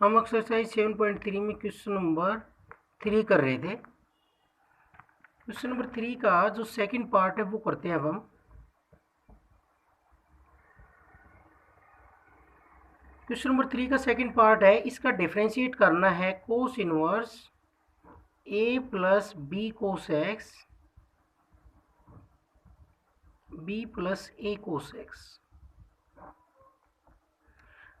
हम एक्सरसाइज 7.3 में question number 3 कर रहे थे। क्वेश्चन नंबर 3 का जो सेकंड पार्ट है वो करते हैं अब हम। क्वेश्चन नंबर 3 का सेकंड पार्ट है, इसका डिफरेंशिएट करना है cos inverse a plus B cos X B plus A cos X.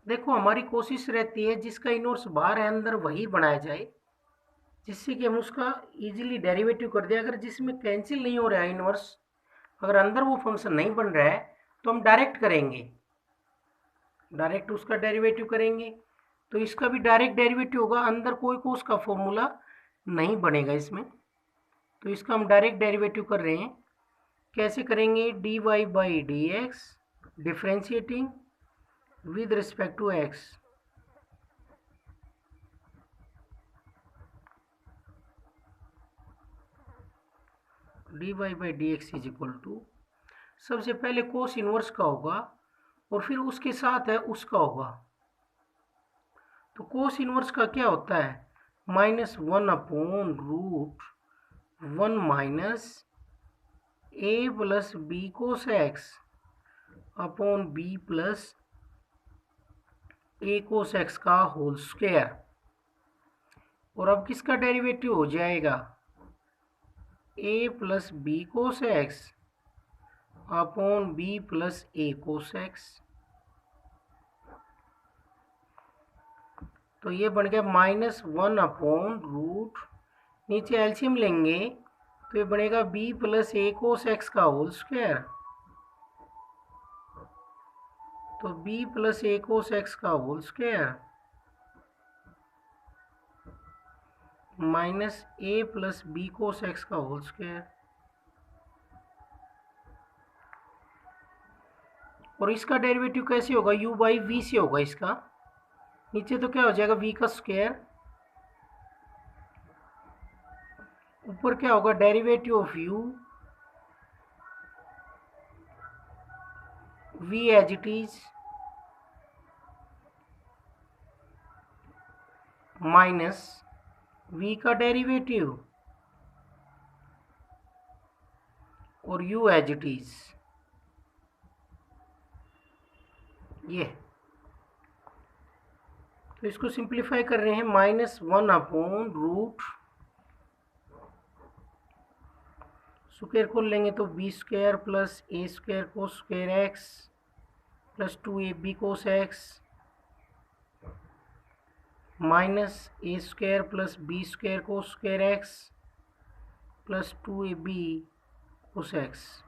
देखो हमारी कोशिश रहती है जिसका इनवर्स बाहर है अंदर वही बनाया जाए, जिससे कि हम उसका इजीली डेरिवेटिव कर दें। अगर जिसमें कैंसिल नहीं हो रहा है इनवर्स, अगर अंदर वो फंक्शन नहीं बन रहा है तो हम डायरेक्ट करेंगे, डायरेक्ट उसका डेरिवेटिव करेंगे। तो इसका भी डायरेक्ट डेरिवेटिव होगा, अंदर कोई कोस का फॉर्मूला नहीं बनेगा इसमें। तो इसका हम डायरेक्ट डेरिवेटिव कर रहे हैं। कैसे करेंगे? D Y by D X differentiating with respect to X. D Y by D x is equal to, सबसे पहले कोस इनवर्स का होगा और फिर उसके साथ है उसका होगा। तो कोस इनवर्स का क्या होता है? -1/√1 minus a plus B cos x upon B plus A cos x का होल स्क्वायर। और अब किसका डेरिवेटिव हो जाएगा? A plus B cos x upon B plus A cos x. तो ये बन गया -1/√, नीचे एलसीएम लेंगे तो ये बनेगा बी प्लस ए कोस एक्स का होल स्क्वायर। तो b प्लस ए कोस एक्स का whole square minus a plus B cos x का होल स्क्वायर। और इसका डेरिवेटिव कैसे होगा? u बाई वी से होगा इसका। नीचे तो क्या हो जाएगा? v का स्क्वायर, ऊपर क्या होगा? Derivative of u v as it is minus v का डेरिवेटिव और u एज इट इज ये। तो इसको सिंप्लीफाई कर रहे हैं, -1/√, स्क्वायर खोल लेंगे तो बी स्क्वायर प्लस ए स्क्वायर को square x plus 2ab cos x minus ए स्क्वायर प्लस बी स्क्वायर को square x plus 2ab cos x.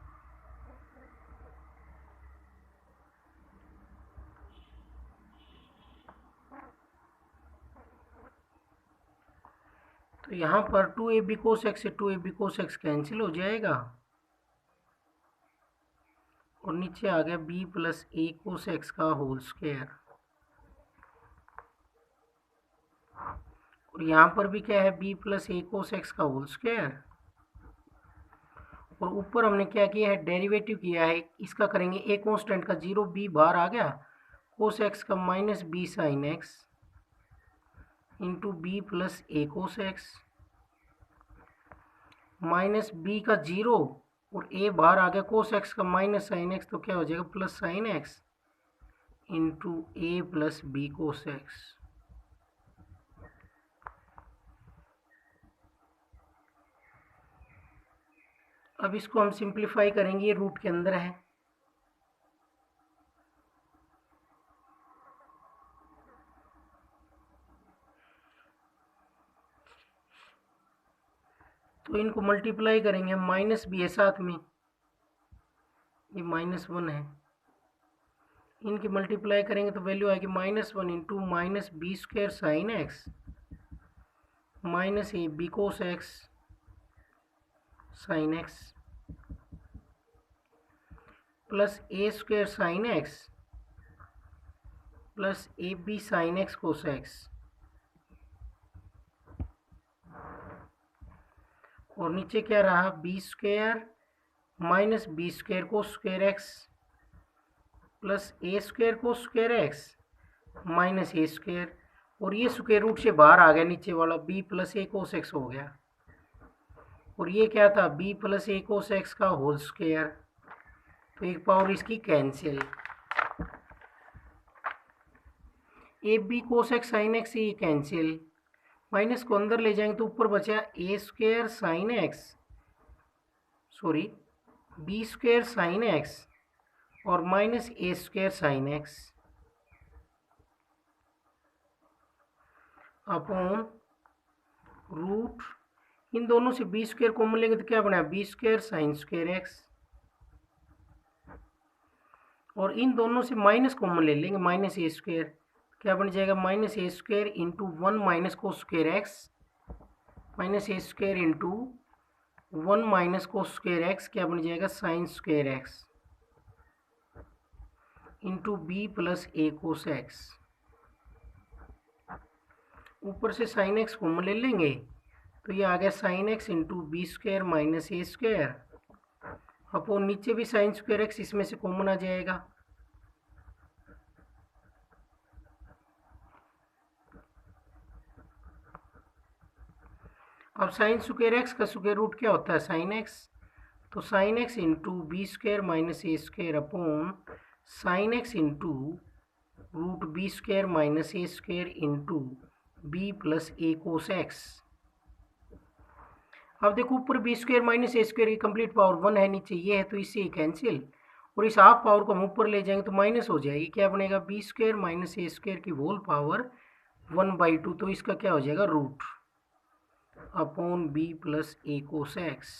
तो यहाँ पर 2ab कोस एक्स से 2ab कोस एक्स कैंसिल हो जाएगा और नीचे आ गया b प्लस ए कोस एक्स का होल स्क्वायर। और यहाँ पर भी क्या है? b प्लस ए कोस एक्स का होल स्क्वायर। और ऊपर हमने क्या किया है? डेरिवेटिव किया है। इसका करेंगे a कांस्टेंट का 0, b बाहर आ गया, कोस एक्स का minus b sine x into b plus ए कोस एक्स माइनस बी का 0 और a बाहर आ गया, कोस एक्स का माइनस साइन एक्स, तो क्या हो जाएगा? Plus sine x into a plus B cos x. अब इसको हम सिंप्लीफाई करेंगे, ये रूट के अंदर है। तो इनको मल्टीप्लाई करेंगे हम, माइनस भी है साथ में, ये -1 है, इनकी मल्टीप्लाई करेंगे तो वैल्यू आएगी -1 into minus B square sine X minus A B cos x sine X plus A square sine X plus A B sine X cos X. और नीचे क्या रहा? B square minus B square को square x plus ए square को square x minus ए square. और ये square root से बाहर आ गया नीचे वाला, b प्लस ए कोस एक्स हो गया। और ये क्या था, b प्लस ए कोस एक्स का होल स्क्वायर, तो एक पावर इसकी cancel. A B cos x sine x ये कैंसिल, माइनस को अंदर ले जाएंगे तो ऊपर बचा a square sine x, sorry b square sine x और माइनस ए square sine x upon root, इन दोनों से बी स्क्वायर कॉमन लेंगे तो क्या बना, B square sine square X, और इन दोनों से माइनस कॉमन ले लेंगे, माइनस ए स्क्वायर, क्या बन जाएगा, माइनस ए square into 1 minus cos square x, minus ए square into 1 minus cos square x क्या बन जाएगा, sine square x into b plus ए कोस एक्स। ऊपर से साइन एक्स कॉमन ले लेंगे तो ये आ गया sine x into b square minus ए स्क्वायर, अपॉन नीचे भी साइन स्क्वायर एक्स इसमें से कॉमन आ जाएगा, अब साइन स्क्वायर एक्स का स्क्वायर रूट क्या होता है, साइन एक्स, तो sine x into b square minus ए square upon sine x into root B square minus ए स्क्वायर इंटू बी प्लस ए कोस एक्स। अब देखो ऊपर बी स्क्वायर माइनस ए square की complete power 1 है, नीचे ये है तो इससे कैंसिल, और इस हाफ पावर को हम ऊपर ले जाएंगे तो माइनस हो जाएगी, क्या बनेगा, बी स्क्वायर माइनस ए स्क्वायर की होल पावर 1/2, तो इसका क्या हो जाएगा, रूट अपॉन बी प्लस ए कोस एक्स।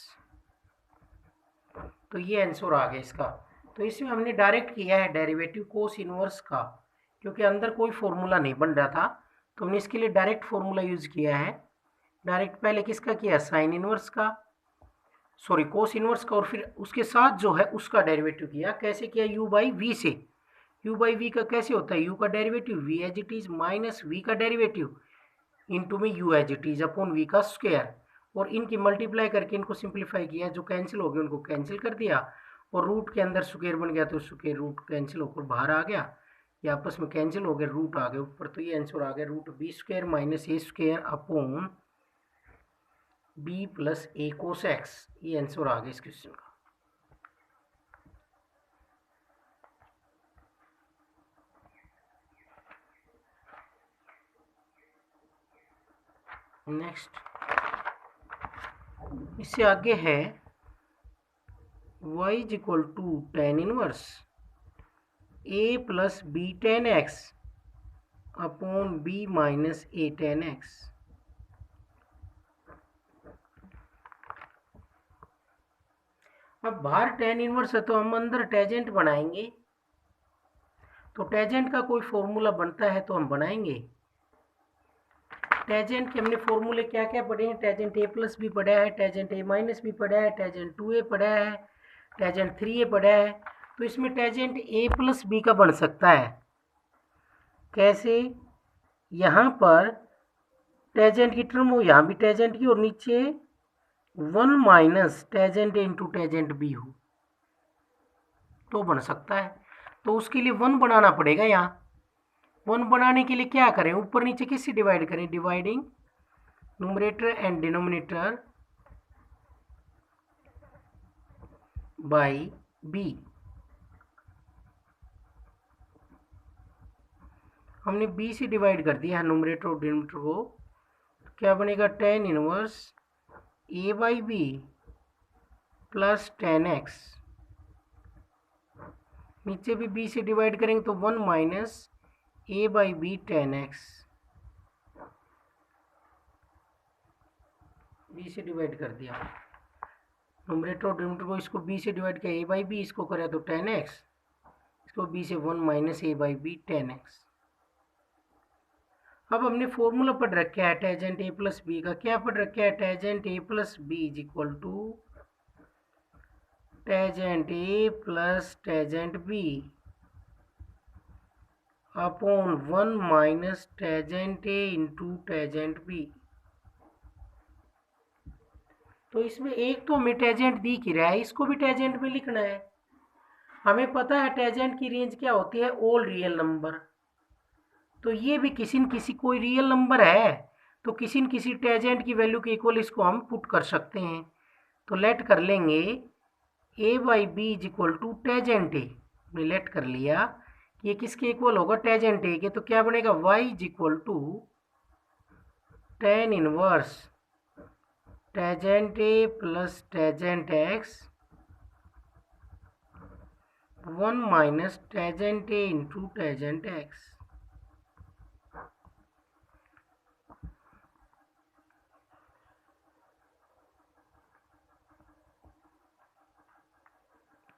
तो ये आंसर आ गया इसका। तो इसमें हमने डायरेक्ट किया है डेरिवेटिव कोस इनवर्स का, क्योंकि अंदर कोई फॉर्मूला नहीं बन रहा था तो हमने इसके लिए डायरेक्ट फॉर्मूला यूज किया है। डायरेक्ट पहले किसका किया, साइन इनवर्स का, सॉरी कोस इनवर्स का, और फिर उसके साथ जो है उसका डेरिवेटिव किया। कैसे किया, u बाई वी से। u बाई वी का कैसे होता है, u का derivative v as it is minus v का डेरिवेटिव इंटू में u as it is upon v का स्क्वायर, और इनकी मल्टीप्लाई करके इनको सिंप्लीफाई किया, जो कैंसिल हो गए उनको कैंसिल कर दिया, और रूट के अंदर स्क्वायर बन गया तो स्क्वायर रूट कैंसिल होकर बाहर आ गया, ये आपस में कैंसिल हो गए, रूट आ गए ऊपर, तो ये आंसर आ गया रूट बी स्क्वायर माइनस ए स्क्वायर अपॉन बी प्लस ए कोस एक्स। ये आंसर आ गया इस क्वेश्चन का। नेक्स्ट इससे आगे है y is equal to tan inverse a plus B tan X upon B minus A tan X. अब बाहर टेन इनवर्स है तो हम अंदर टेजेंट बनाएंगे, तो टेजेंट का कोई फॉर्मूला बनता है तो हम बनाएंगे। टेजेंट के हमने फॉर्मूले क्या क्या पढ़े हैं, टेजेंट ए प्लस भी पढ़ा है, टेजेंट ए माइनस भी पढ़ा है, टेजेंट 2a पढ़ा है, टेजेंट 3a पढ़ा है। तो इसमें टेजेंट a प्लस बी का बन सकता है, कैसे, यहाँ पर टेजेंट की टर्म हो, यहाँ भी टेजेंट की, और नीचे 1 minus tangent into tangent B हो तो बन सकता है। तो उसके लिए 1 बनाना पड़ेगा, यहाँ 1 बनाने के लिए क्या करें, ऊपर नीचे किससे डिवाइड करें, dividing numerator and denominator by B. हमने b से डिवाइड कर दिया है न्यूमरेटर और डिनोमिनेटर को, क्या बनेगा, tan inverse a by B plus tan X, नीचे भी b से डिवाइड करेंगे तो 1 minus a by B tan X, b से डिवाइड कर दिया न्यूमरेटर और डिनोमिनेटर को, इसको b से डिवाइड किया a बाई बी, इसको करा तो टेन एक्स, इसको b से 1 minus a by B tan X. अब हमने फॉर्मूला पढ़ रखा है टेजेंट ए प्लस बी का, क्या पढ़ रखा है, tangent A plus B is equal to tangent A plus tangent B upon 1 minus tangent A into tangent B. तो इसमें एक तो हमें टेजेंट दिख ही रहा है, इसको भी टेजेंट में लिखना है। हमें पता है टेजेंट की रेंज क्या होती है, ऑल रियल नंबर, तो ये भी किसी न किसी कोई रियल नंबर है, तो किसी न किसी टेजेंट की वैल्यू के इक्वल इसको हम पुट कर सकते हैं। तो लेट कर लेंगे a by b is equal to tangent a. हमने लेट कर लिया कि ये किसके इक्वल होगा, टेजेंट ए के। तो क्या बनेगा, Y is equal to tan inverse tangent A plus tangent X 1 minus tangent A into tangent X.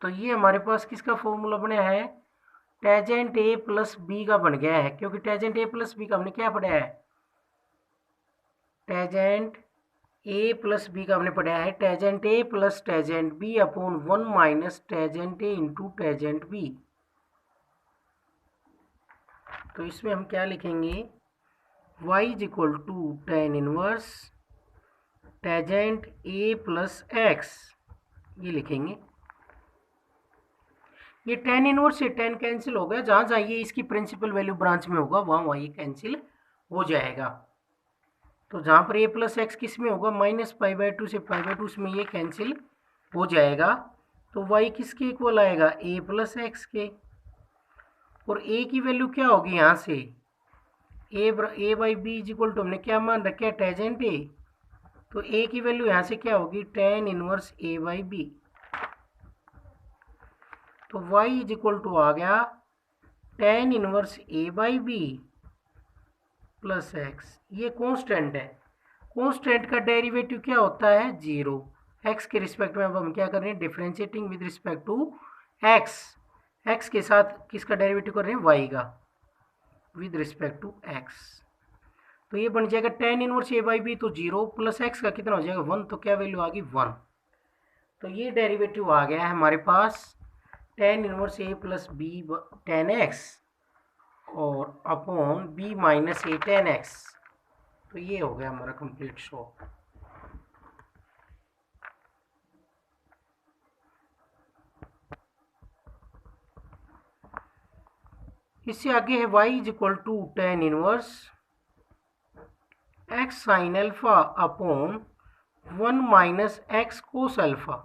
तो ये हमारे पास किसका फॉर्मूला बना है, टेजेंट ए प्लस बी का बन गया है, क्योंकि टेजेंट ए प्लस बी का हमने क्या पढ़ा है, टेजेंट ए प्लस बी का हमने पढ़ा है टेजेंट ए plus tangent B upon 1 minus tangent ए इंटू टेजेंट बी। तो इसमें हम क्या लिखेंगे, y is equal to tan inverse tangent A plus x, ये लिखेंगे। ये टेन इनवर्स से टेन कैंसिल हो गया, जहाँ जहाँ ये इसकी प्रिंसिपल वैल्यू ब्रांच में होगा वहाँ वहाँ ये कैंसिल हो जाएगा। तो जहाँ पर ए प्लस एक्स किस में होगा, माइनस पाई बाई टू से पाई बाई टू, उसमें ये कैंसिल हो जाएगा। तो वाई किसके इक्वल आएगा, ए प्लस एक्स के। और ए की वैल्यू क्या होगी यहाँ से, a by b is equal to हमने क्या मान रखा, टेजेंट ए। तो ए की वैल्यू यहाँ से क्या होगी, tan inverse A by B. तो y इज इक्वल टू आ गया tan inverse A by B plus x. ये कॉन्स्टेंट है, कॉन्स्टेंट का डेरिवेटिव क्या होता है, जीरो। एक्स के रिस्पेक्ट में अब हम क्या कर रहे हैं, differentiating with respect to X. X के साथ किसका डेरिवेटिव कर रहे हैं, वाई का, विद रिस्पेक्ट टू एक्स। तो ये बन जाएगा tan inverse A by B, तो जीरो प्लस एक्स का कितना हो जाएगा, वन। तो क्या वैल्यू आ गई, वन। तो ये डेरिवेटिव आ गया है हमारे पास टेन इनवर्स ए प्लस बी टेन एक्स और upon B minus A tan x. तो ये हो गया हमारा कंप्लीट सॉल्व। इससे आगे है y is equal to tan inverse X sine alpha upon 1 minus x cos alpha.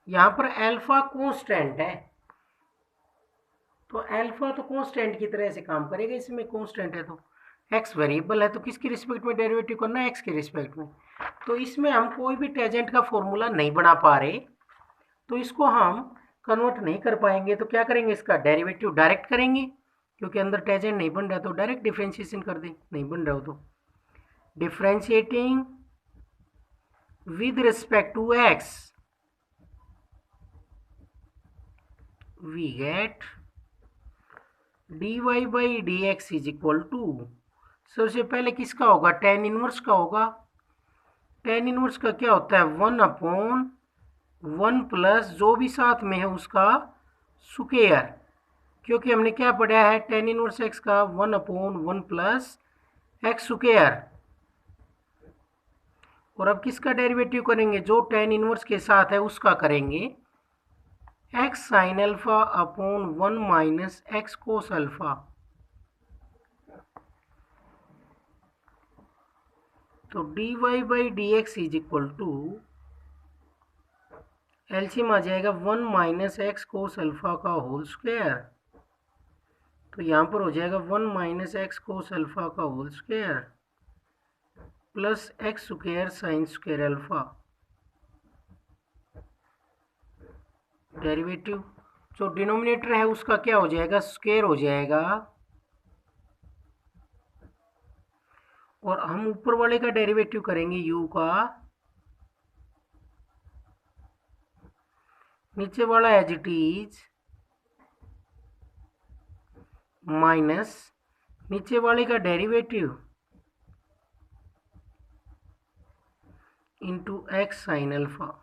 यहाँ पर एल्फा कांस्टेंट है, तो एल्फा तो कांस्टेंट की तरह से काम करेगा, इसमें कांस्टेंट है। तो एक्स वेरिएबल है, तो किसके रिस्पेक्ट में डेरिवेटिव करना है, एक्स के रिस्पेक्ट में। तो इसमें हम कोई भी टेजेंट का फॉर्मूला नहीं बना पा रहे, तो इसको हम कन्वर्ट नहीं कर पाएंगे। तो क्या करेंगे, इसका डेरिवेटिव डायरेक्ट करेंगे, क्योंकि अंदर टेजेंट नहीं बन रहा, तो डायरेक्ट डिफ्रेंशिएशन कर दें, नहीं बन रहा हो तो differentiating with respect to X we get dy by D x is equal to, सबसे पहले किसका होगा, टेन इनवर्स का होगा। टेन इनवर्स का क्या होता है, वन अपॉन वन प्लस जो भी साथ में है उसका स्क्वायर, क्योंकि हमने क्या पढ़ा है, टेन इनवर्स एक्स का one upon one plus x square. और अब किसका डेरिवेटिव करेंगे, जो टेन इनवर्स के साथ है उसका करेंगे, x sine alpha upon one minus x cos alpha. तो d Y by D x is equal to, LCM आ जाएगा one minus x cos alpha का होल स्क्वायर। तो यहाँ पर हो जाएगा one minus x cos alpha का whole square plus x square sine square alpha. Derivative जो डिनोमिनेटर है उसका क्या हो जाएगा, स्क्वायर हो जाएगा। और हम ऊपर वाले का डेरिवेटिव करेंगे u का, नीचे वाला एज इट इज माइनस नीचे वाले का derivative into X sine alpha.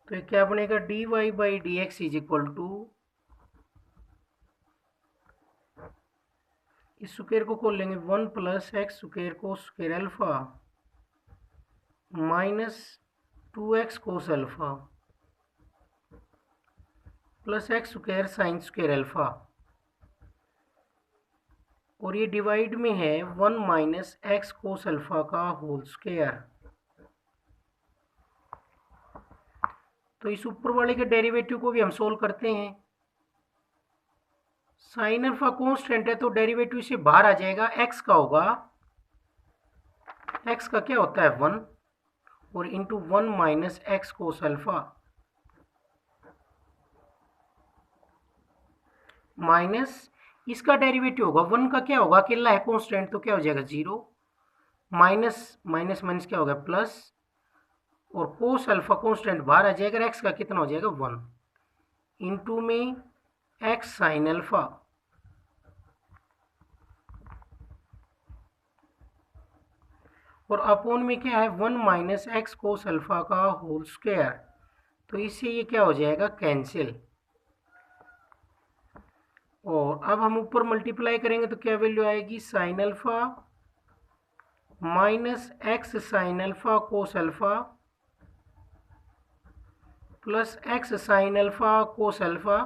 तो क्या बनेगा, D Y by D x is equal to, इस स्क्वायर को खोल लेंगे, वन प्लस एक्स स्क्वायर को square alpha minus two X cos alpha plus x square sine square alpha, और ये डिवाइड में है 1 माइनस एक्स कोस अल्फा का होल स्क्वायर। तो इस ऊपर वाले के डेरिवेटिव को भी हम सोल्व करते हैं। साइन अल्फा कांस्टेंट है तो डेरिवेटिव से बाहर आ जाएगा, एक्स का होगा, एक्स का क्या होता है 1, और into 1 minus x cos alpha minus इसका डेरिवेटिव होगा 1 का क्या होगा, अकेला है कांस्टेंट तो क्या हो जाएगा 0, माइनस माइनस माइनस क्या होगा प्लस, और कोस अल्फा कांस्टेंट बाहर आ जाएगा, एक्स का कितना हो जाएगा 1, इंटू में एक्स साइन अल्फा, और अपोन में क्या है 1 माइनस एक्स कोस अल्फा का होल स्क्वायर। तो इससे ये क्या हो जाएगा कैंसिल, और अब हम ऊपर मल्टीप्लाई करेंगे तो क्या वैल्यू आएगी, sine alpha minus x sine alpha cos alpha plus x sine alpha cos alpha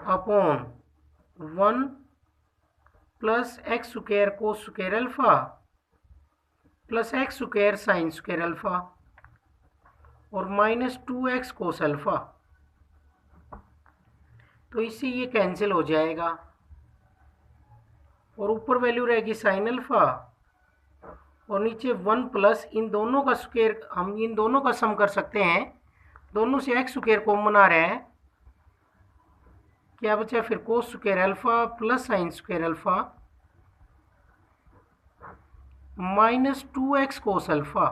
upon 1 plus x square कोस square alpha plus x square sine square alpha और माइनस 2x कोस अल्फा। तो इससे ये cancel हो जाएगा और ऊपर value रहेगी sine alpha और नीचे 1 प्लस इन दोनों का स्क्वायर, हम इन दोनों का सम कर सकते हैं, दोनों से एक्स स्क्वायर कॉमन आ रहा है, क्या बचा फिर cos square alpha plus sine square alpha minus 2x cos alpha.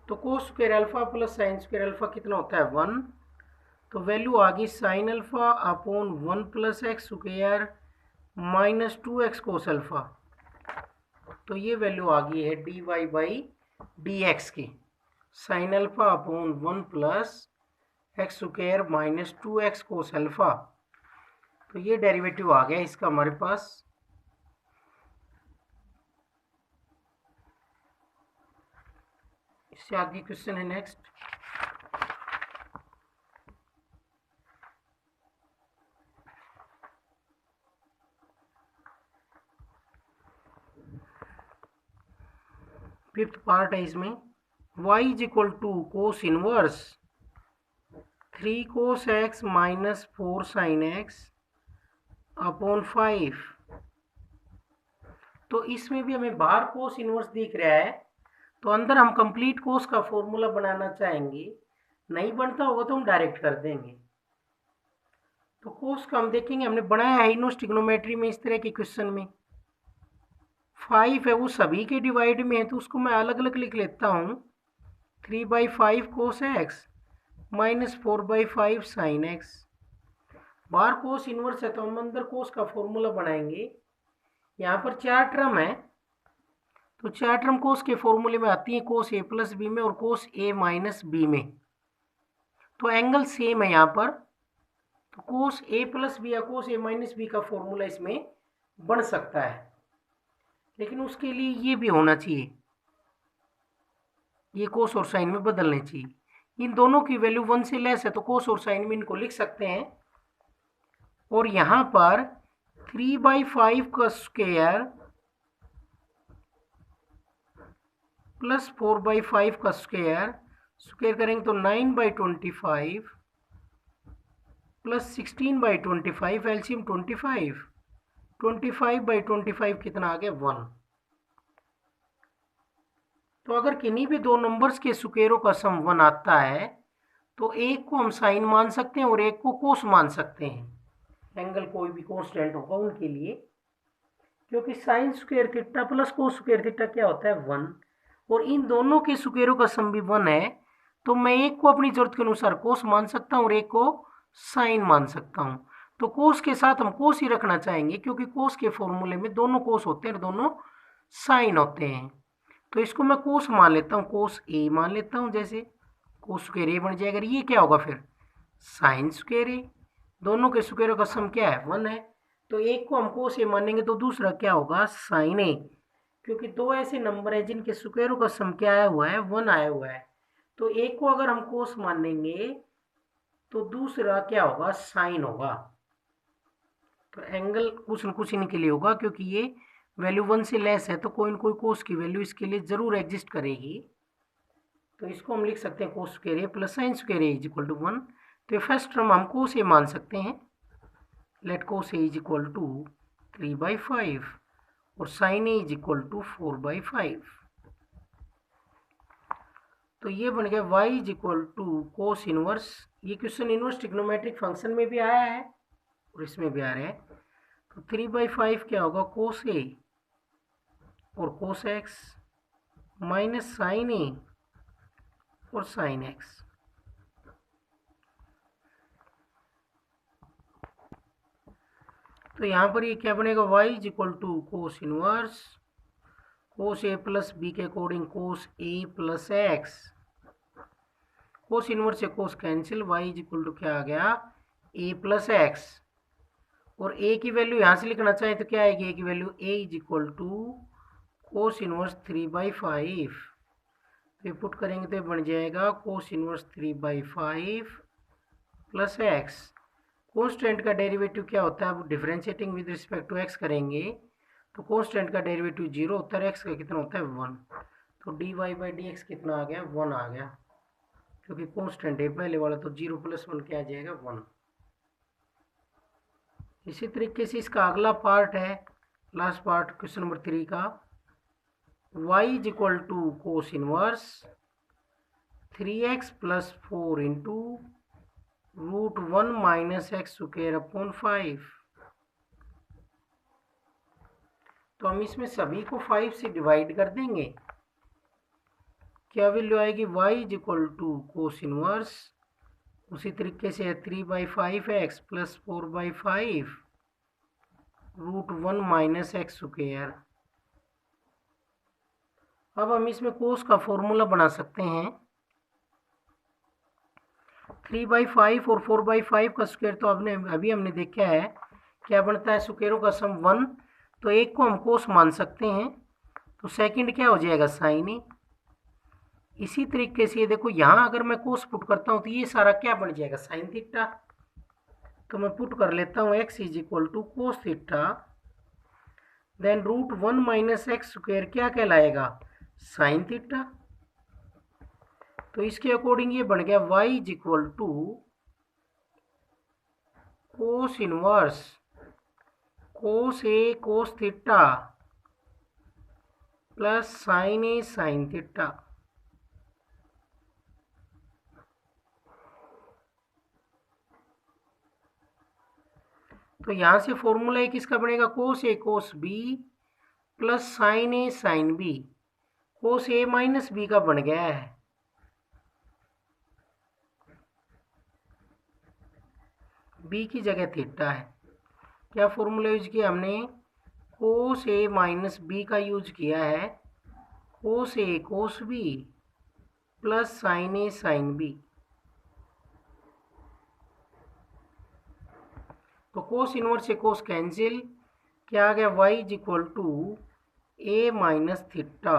तो cos square alpha plus sine square alpha कितना होता है 1, तो वैल्यू आ गई sine alpha upon 1 plus x square minus 2x cos alpha. तो ये वैल्यू आ गई है dy बाई डी एक्स की, sine alpha upon 1 plus x square minus 2x cos alpha. तो ये डेरिवेटिव आ गया इसका हमारे पास। इससे आगे क्वेश्चन है नेक्स्ट, फिफ्थ पार्ट है इसमें, y is equal to cos inverse 3 cos x minus 4 sine x upon 5। तो इसमें भी हमें बाहर कोस इनवर्स दिख रहा है, तो अंदर हम कंप्लीट कोस का फॉर्मूला बनाना चाहेंगे, नहीं बनता होगा तो हम डायरेक्ट कर देंगे। तो कोस का हम देखेंगे, हमने बनाया है इनवर्स ट्रिग्नोमेट्री में इस तरह के क्वेश्चन में 5 है वो सभी के डिवाइड में है, तो उसको मैं अलग अलग लिख लेता हूँ, 3/5 cos x minus 4/5 sine x. बाहर कोस इनवर्स है तो हम अंदर कोस का फॉर्मूला बनाएंगे। यहाँ पर 4 टर्म है, तो 4 टर्म कोस के फॉर्मूले में आती है, कोस ए प्लस बी में और कोस ए माइनस बी में। तो एंगल सेम है यहाँ पर, तो कोस ए प्लस बी या कोस ए माइनस बी का फॉर्मूला इसमें बन सकता है, लेकिन उसके लिए ये भी होना चाहिए, ये कोस और साइन में बदलने चाहिए। इन दोनों की वैल्यू 1 से लेस है तो कोस और साइन में इनको लिख सकते हैं। और यहाँ पर 3/5 का स्क्वायर प्लस 4/5 का स्क्वायर, स्क्वायर करेंगे तो 9/25 प्लस 16/25, एलसीएम 25, 25/25 कितना आ गया 1। तो अगर किन्हीं भी दो नंबर्स के स्क्वायरों का सम 1 आता है तो एक को हम साइन मान सकते हैं और एक को कोस मान सकते हैं, एंगल कोई भी कांस्टेंट होगा उनके लिए, क्योंकि sine square theta plus cos square theta क्या होता है 1, और इन दोनों के स्क्वायरों का सम भी 1 है, तो मैं एक को अपनी जरूरत के अनुसार कोस मान सकता हूँ और एक को साइन मान सकता हूँ। तो कोस के साथ हम कोस ही रखना चाहेंगे, क्योंकि कोस के फॉर्मूले में दोनों कोस होते हैं और दोनों साइन होते हैं। तो इसको मैं कोस मान लेता हूँ, कोस ए मान लेता हूँ, जैसे कोस स्क्वायर ए बन जाएगा, ये क्या होगा फिर साइन स्क्वायर ए, दोनों के स्क्वायरों का सम क्या है 1 है, तो एक को हम कोस ए मानेंगे तो दूसरा क्या होगा साइन ए, क्योंकि दो ऐसे नंबर है जिनके स्क्वायरों का सम क्या आया हुआ है 1 आया हुआ है, तो एक को अगर हम कोस मानेंगे तो दूसरा क्या होगा, साइन होगा। तो एंगल कुछ न कुछ इनके लिए होगा, क्योंकि ये वैल्यू 1 से लेस है तो कोई न कोई कोस की वैल्यू इसके लिए जरूर एग्जिस्ट करेगी। तो इसको हम लिख सकते हैं cos square A plus sine square A is equal to 1। तो फर्स्ट टर्म हम कोस ए मान सकते हैं, let cos A is equal to 3/5 और sine A is equal to 4/5। तो ये बन गया y is equal to cos inverse. ये क्वेश्चन इनवर्स ट्रिग्नोमेट्रिक फंक्शन में भी आया है और इसमें भी आ रहा है। तो 3/5 क्या होगा, कोस ए और कोस एक्स माइनस साइन ए और साइन एक्स। तो यहाँ पर ये क्या बनेगा, y is equal to cos inverse cos A plus B के according cos A plus X. Cos inverse से cos cancel, y is equal to क्या आ गया, a प्लस एक्स। और a की वैल्यू यहाँ से लिखना चाहें तो क्या आएगी, a की value a is equal to cos inverse 3/5। तो पुट करेंगे तो बन जाएगा cos inverse 3/5 plus X. Constant का डेरिवेटिव क्या होता है, अब differentiating with respect to X करेंगे तो कॉन्स्टेंट का डेरिवेटिव 0 होता है, एक्स का कितना होता है 1। तो dy/dx कितना आ गया, 1 आ गया, क्योंकि कॉन्स्टेंट है पहले वाला। तो 0 + 1 क्या आ जाएगा, 1। इसी तरीके से इसका अगला पार्ट है, लास्ट पार्ट क्वेश्चन नंबर 3 का, y is equal to cos inverse 3x + 4 into √1 - x square upon 5। तो हम इसमें सभी को 5 से डिवाइड कर देंगे। क्या वैल्यू आएगी, y is equal to cos inverse, उसी तरीके से 3/5x + 4/5 √1 - x स्क्वायर। अब हम इसमें कोस का फॉर्मूला बना सकते हैं। 3/5 और 4/5 का स्क्वायर तो अभी हमने देखा है क्या बनता है, स्क्वायरों का सम 1। तो एक को हम कोस मान सकते हैं, तो सेकंड क्या हो जाएगा, साइन ए। इसी तरीके से ये देखो, यहाँ अगर मैं कोस पुट करता हूँ तो ये सारा क्या बन जाएगा, साइन थीटा। तो मैं पुट कर लेता हूँ x is equal to cos theta, then √1 - x square क्या कहलाएगा, साइन थीटा। तो इसके अकॉर्डिंग ये बन गया y is equal to cos inverse cos A cos theta plus sine A sine theta. तो यहां से फॉर्मूला किसका बनेगा, cos A cos B plus sine A sine B. Cos A minus B का बन गया है, बी की जगह थीटा है। क्या फॉर्मूला यूज किया हमने, कोस ए माइनस बी का यूज किया है, कोस A cos B plus sine A sine B. तो कोस इनवर्स से कोस कैंसिल, क्या आ गया, y is equal to a minus theta.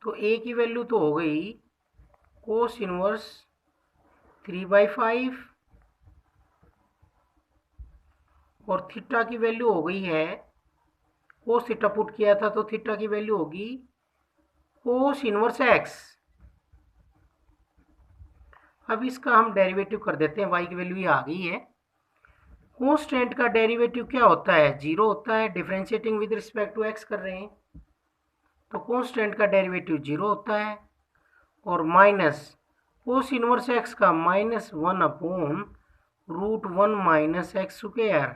तो a की वैल्यू तो हो गई कोस इनवर्स 3/5 और थीटा की वैल्यू हो गई है, कोस थीटा पुट किया था तो थीटा की वैल्यू होगी कोस इनवर्स x। अब इसका हम डेरिवेटिव कर देते हैं, y की वैल्यू ये आ गई है। कांस्टेंट का डेरिवेटिव क्या होता है, 0 होता है। Differentiating with respect to x कर रहे हैं तो कांस्टेंट का डेरिवेटिव 0 होता है, और माइनस कोस इनवर्स x का -1 अपॉन √1 - x स्क्वायर।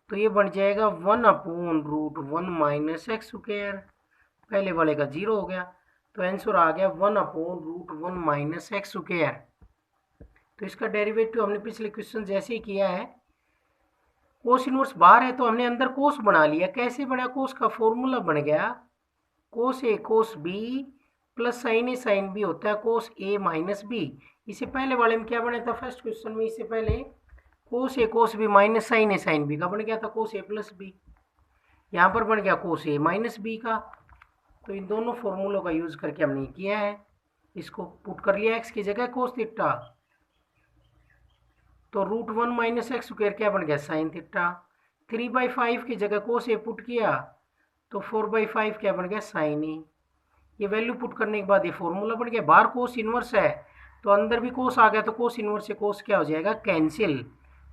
तो ये बन जाएगा 1 अपॉन √1 - x स्क्वायर, पहले वाले का 0 हो गया। तो आंसर आ गया 1 अपॉन √1 - x स्क्वायर। तो इसका डेरिवेटिव हमने पिछले क्वेश्चन जैसे ही किया है। कोस इनवर्स बाहर है तो हमने अंदर कोस बना लिया। कैसे बना, कोस का फॉर्मूला बन गया कोस A cos B plus sine A sine B होता है कोस ए माइनस बी। इससे पहले वाले में क्या बना था, फर्स्ट क्वेश्चन में इससे पहले कोस A cos B minus sign A sine B का बन गया था कोस ए प्लस बी। यहाँ पर बन गया कोस ए माइनस बी का तो इन दोनों फॉर्मूलों का यूज़ करके हमने किया है, इसको पुट कर लिया एक्स की जगह कोस थीटा, तो √1 माइनस एक्स स्क्वायर क्या बन गया साइन थीटा। 3/5 की जगह कोस ए पुट किया तो 4/5 क्या बन गया साइन ए। ये वैल्यू पुट करने के बाद ये फॉर्मूला बन गया। बाहर कोस इनवर्स है तो अंदर भी कोस आ गया, तो कोस इनवर्स से कोस क्या हो जाएगा कैंसिल,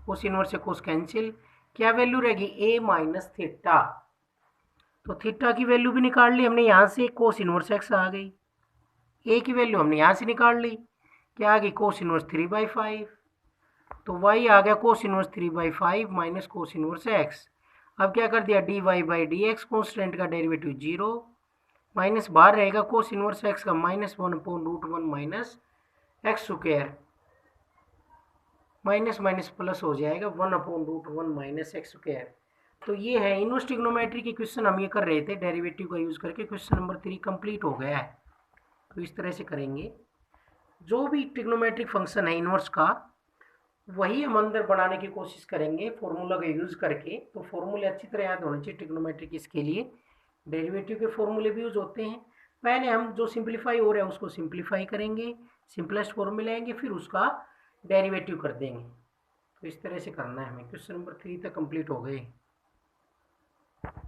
कोस इनवर्स से कोस कैंसिल। क्या वैल्यू रहेगी ए माइनस थीटा, तो थीटा की वैल्यू भी निकाल ली हमने यहाँ से, कोस इनवर्स एक्स आ गई। ए की वैल्यू हमने यहाँ से निकाल ली, क्या आ गई कोस इनवर्स 3/5, तो y आ गया कोस inverse 3/5 minus cos inverse x. अब क्या कर दिया dy/dx, कॉन्स्टेंट का डेरिवेटिव 0 माइनस बाहर रहेगा कोस इनवर्स एक्स का -1/√1 minus x square, minus minus plus हो जाएगा 1/√1 माइनस एक्स स्क्वायर। तो ये है इनवर्स ट्रिग्नोमेट्री के क्वेश्चन हम ये कर रहे थे डेरिवेटिव का यूज़ करके। क्वेश्चन नंबर 3 कंप्लीट हो गया है। तो इस तरह से करेंगे, जो भी ट्रिग्नोमेट्रिक फंक्शन है इनवर्स का वही हम अंदर बनाने की कोशिश करेंगे फॉर्मूला का यूज़ करके। तो फॉर्मूले अच्छी तरह याद होने चाहिए ट्रिग्नोमेट्रिक, इसके लिए डेरिवेटिव के फॉर्मूले भी यूज होते हैं। पहले हम जो सिंप्लीफाई हो रहा है उसको सिंप्लीफाई करेंगे, सिंपलेस्ट फॉर्म में लाएंगे, फिर उसका डेरिवेटिव कर देंगे। तो इस तरह से करना है हमें। क्वेश्चन नंबर 3 तक कंप्लीट हो गए।